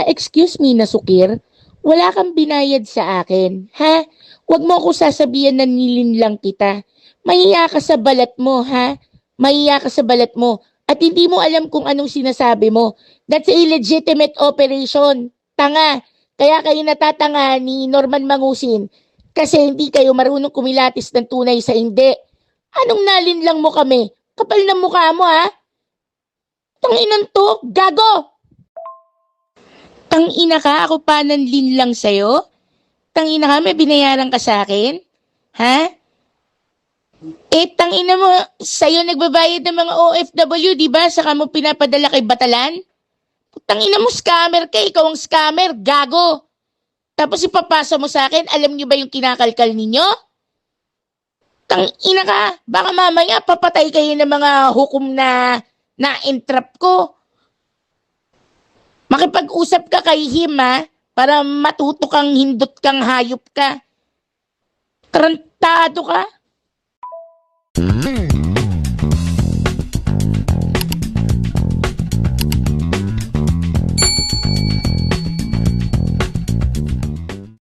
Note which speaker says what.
Speaker 1: Excuse me, nasukir? Wala kang binayad sa akin, ha? Huwag mo ako sasabihan na nilinlang kita. Mahiya ka sa balat mo, ha? Mahiya ka sa balat mo. At hindi mo alam kung anong sinasabi mo. That's a illegitimate operation. Tanga. Kaya kayo natatanga ni Norman Mangusin. Kasi hindi kayo marunong kumilatis ng tunay sa hindi. Anong nalinlang mo kami? Kapal ng mukha mo, ha? Tanginan to, gago! Tangina ka, ako pa nanlinlang sa'yo? Tangina ka, may binayaran ka sa akin? Ha? Tangina mo, sa'yo nagbabayad ng mga OFW, di ba? Saka mo pinapadala kay Batalan? Tangina mo, scammer ka, ikaw ang scammer, gago. Tapos ipapasa mo sa akin, alam niyo ba yung kinakalkal ninyo? Tangina ka, baka mamaya papatay kayo ng mga hukom na na-entrap ko. Makipag-usap ka kay Him, ha? Para matuto kang hindot kang hayop ka. Tarantado ka?